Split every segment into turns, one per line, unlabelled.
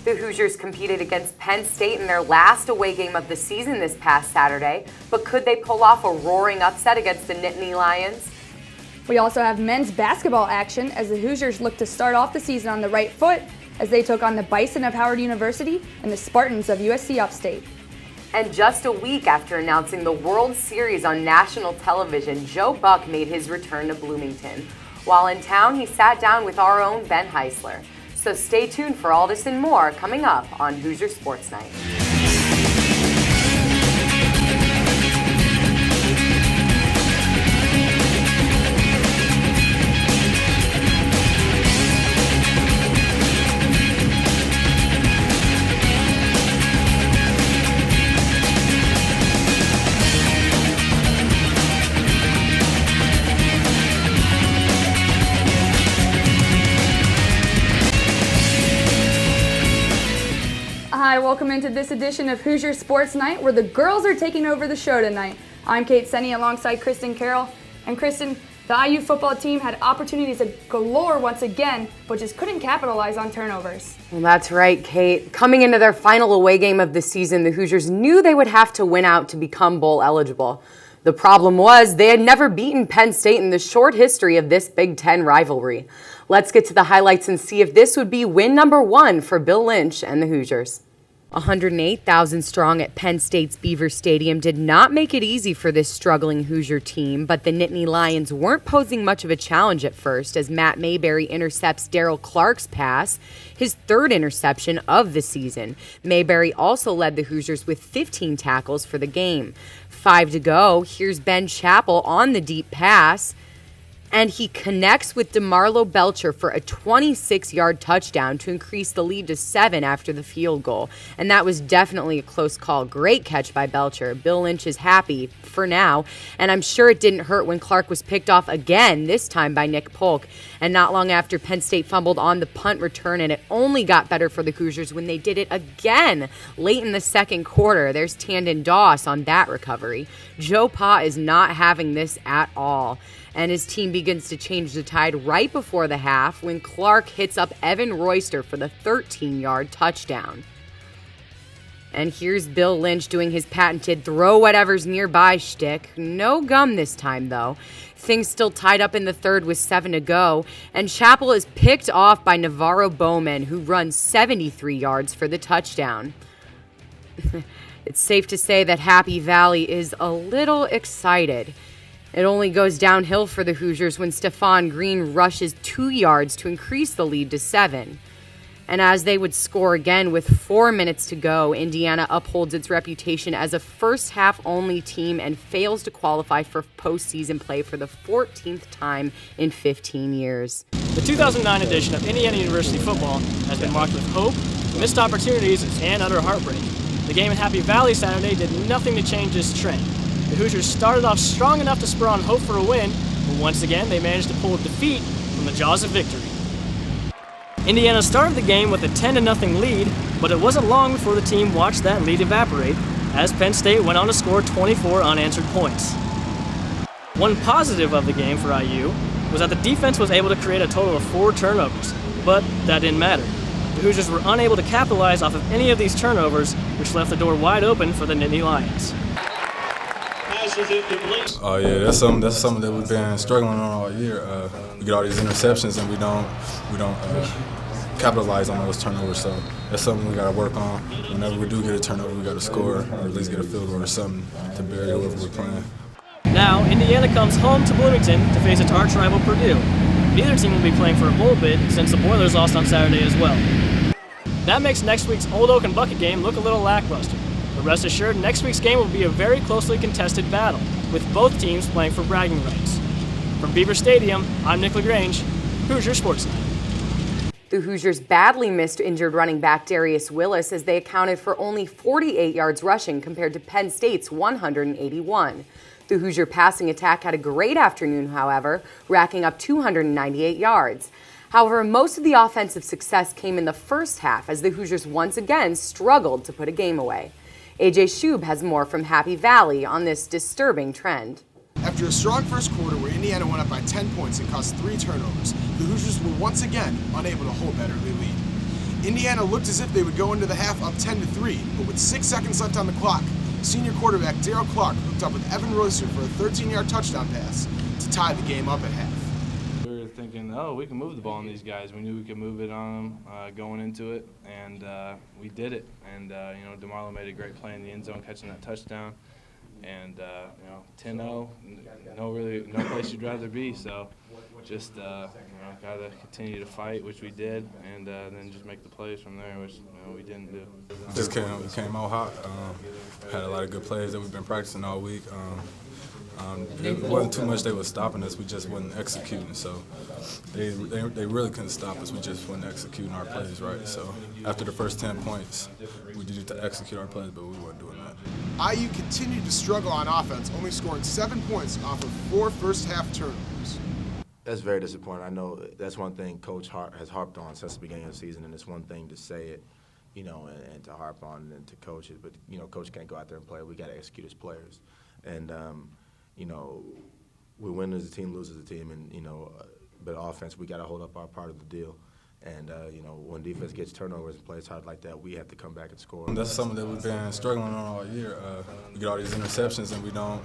The Hoosiers competed against Penn State in their last away game of the season this past Saturday, but could they pull off a roaring upset against the Nittany Lions?
We also have men's basketball action as the Hoosiers look to start off the season on the right foot as they took on the Bison of Howard University and the Spartans of USC Upstate.
And just a week after announcing the World Series on national television, Joe Buck made his return to Bloomington. While in town, he sat down with our own Ben Heisler. So stay tuned for all this and more coming up on Hoosier Sports Night.
Hi, welcome into this edition of Hoosier Sports Night, where the girls are taking over the show tonight. I'm Kate Senne alongside Kristin Carroll. And Kristin, the IU football team had opportunities galore once again, but just couldn't capitalize on turnovers.
Well, that's right, Kate. Coming into their final away game of the season, the Hoosiers knew they would have to win out to become bowl eligible. The problem was they had never beaten Penn State in the short history of this Big Ten rivalry. Let's get to the highlights and see if this would be win number 1 for Bill Lynch and the Hoosiers. 108,000 strong at Penn State's Beaver Stadium did not make it easy for this struggling Hoosier team, but the Nittany Lions weren't posing much of a challenge at first as Matt Mayberry intercepts Daryl Clark's pass, his third interception of the season. Mayberry also led the Hoosiers with 15 tackles for the game. 5 to go, here's Ben Chappell on the deep pass, and he connects with DeMarlo Belcher for a 26-yard touchdown to increase the lead to 7 after the field goal. And that was definitely a close call. Great catch by Belcher. Bill Lynch is happy for now, and I'm sure it didn't hurt when Clark was picked off again, this time by Nick Polk. And not long after, Penn State fumbled on the punt return, and it only got better for the Hoosiers when they did it again late in the second quarter. There's Tandon Doss on that recovery. Joe Pa is not having this at all, and his team begins to change the tide right before the half when Clark hits up Evan Royster for the 13-yard touchdown. And here's Bill Lynch doing his patented throw whatever's nearby shtick. No gum this time, though. Things still tied up in the third with 7 to go, and Chappell is picked off by Navarro Bowman, who runs 73 yards for the touchdown. It's safe to say that Happy Valley is a little excited. It only goes downhill for the Hoosiers when Stephon Green rushes 2 yards to increase the lead to 7. And as they would score again with 4 minutes to go, Indiana upholds its reputation as a first-half-only team and fails to qualify for postseason play for the 14th time in 15 years.
The 2009 edition of Indiana University football has been marked with hope, missed opportunities, and utter heartbreak. The game in Happy Valley Saturday did nothing to change this trend. The Hoosiers started off strong enough to spur on hope for a win, but once again they managed to pull a defeat from the jaws of victory. Indiana started the game with a 10-0 lead, but it wasn't long before the team watched that lead evaporate, as Penn State went on to score 24 unanswered points. One positive of the game for IU was that the defense was able to create a total of 4 turnovers, but that didn't matter. The Hoosiers were unable to capitalize off of any of these turnovers, which left the door wide open for the Nittany Lions.
Oh yeah, that's something that we've been struggling on all year. We get all these interceptions and we don't capitalize on those turnovers. So that's something we got to work on. Whenever we do get a turnover, we got to score or at least get a field goal or something to bury whoever we're playing.
Now Indiana comes home to Bloomington to face its arch rival Purdue. Neither team will be playing for a bowl bid since the Boilers lost on Saturday as well. That makes next week's Old Oak and Bucket game look a little lackluster. But rest assured, next week's game will be a very closely contested battle, with both teams playing for bragging rights. From Beaver Stadium, I'm Nick LaGrange, Hoosier Sports Night.
The Hoosiers badly missed injured running back Darius Willis as they accounted for only 48 yards rushing compared to Penn State's 181. The Hoosier passing attack had a great afternoon, however, racking up 298 yards. However, most of the offensive success came in the first half as the Hoosiers once again struggled to put a game away. AJ Schub has more from Happy Valley on this disturbing trend.
After a strong first quarter where Indiana went up by 10 points and caused 3 turnovers, the Hoosiers were once again unable to hold that early lead. Indiana looked as if they would go into the half up 10-3, but with 6 seconds left on the clock, senior quarterback Darryl Clark hooked up with Evan Royster for a 13-yard touchdown pass to tie the game up at half.
We were thinking, oh, we can move the ball on these guys. We knew we could move it on them going into it, and we did it. And, DeMarlo made a great play in the end zone, catching that touchdown. And, 10-0, no place you'd rather be. So just, got to continue to fight, which we did, and then just make the plays from there, which, we didn't do.
Just came out hot. Had a lot of good plays that we've been practicing all week. It wasn't too much they were stopping us, we just wasn't executing. So they really couldn't stop us, we just wasn't executing our plays right. So after the first 10 points, we needed to execute our plays, but we weren't doing that.
IU continued to struggle on offense, only scoring 7 points off of 4 first-half turnovers.
That's very disappointing. I know that's one thing Coach has harped on since the beginning of the season, and it's one thing to say it, and to harp on and to coach it. But, Coach can't go out there and play. We got to execute as players. And, we win as a team, lose as a team, and, but offense, we got to hold up our part of the deal. And, when defense gets turnovers and plays hard like that, we have to come back and score.
That's something that we've been struggling on all year. We get all these interceptions and we don't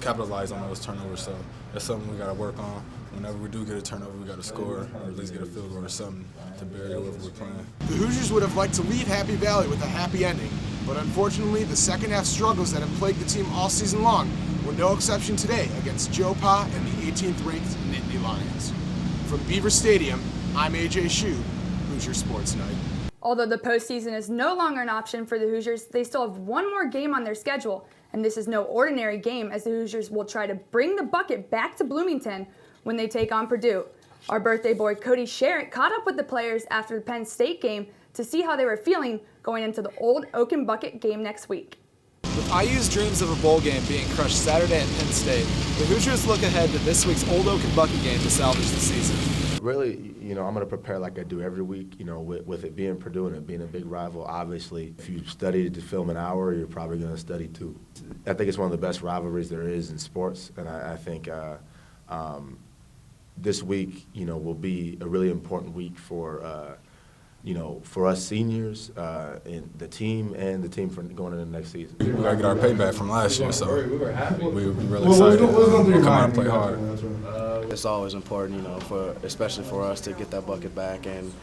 capitalize on those turnovers. So that's something we got to work on. Whenever we do get a turnover, we got to score, or at least get a field goal or something to bury whoever we're playing.
The Hoosiers would have liked to leave Happy Valley with a happy ending, but unfortunately, the second-half struggles that have plagued the team all season long were no exception today against Joe Pa and the 18th-ranked Nittany Lions. From Beaver Stadium, I'm AJ Schub, Hoosier Sports Night.
Although the postseason is no longer an option for the Hoosiers, they still have one more game on their schedule, and this is no ordinary game as the Hoosiers will try to bring the bucket back to Bloomington when they take on Purdue. Our birthday boy Cody Sharrett caught up with the players after the Penn State game to see how they were feeling going into the Old Oaken Bucket game next week.
With IU's dreams of a bowl game being crushed Saturday at Penn State, the Hoosiers look ahead to this week's Old Oaken Bucket game to salvage the season.
Really, I'm going to prepare like I do every week, with it being Purdue and it being a big rival. Obviously, if you studied to film an hour, you're probably going to study 2. I think it's one of the best rivalries there is in sports, and I think this week, will be a really important week for us seniors, and the team for going into the next season.
We got to get our payback from last year, so we'll be really excited. We'll come out and play hard.
It's always important, especially for us to get that bucket back. And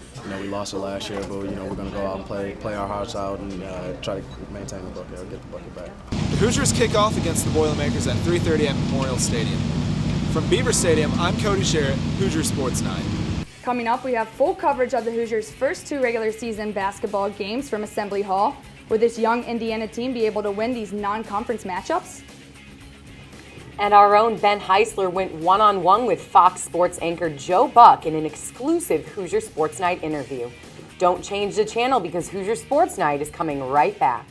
we lost it last year, but we're going to go out and play our hearts out and try to maintain the bucket or get the bucket back.
The Hoosiers kick off against the Boilermakers at 3:30 at Memorial Stadium. From Beaver Stadium, I'm Cody Sharrett, Hoosier Sports 9.
Coming up, we have full coverage of the Hoosiers' first 2 regular season basketball games from Assembly Hall. Will this young Indiana team be able to win these non-conference matchups?
And our own Ben Heisler went one-on-one with Fox Sports anchor Joe Buck in an exclusive Hoosier Sports Night interview. Don't change the channel because Hoosier Sports Night is coming right back.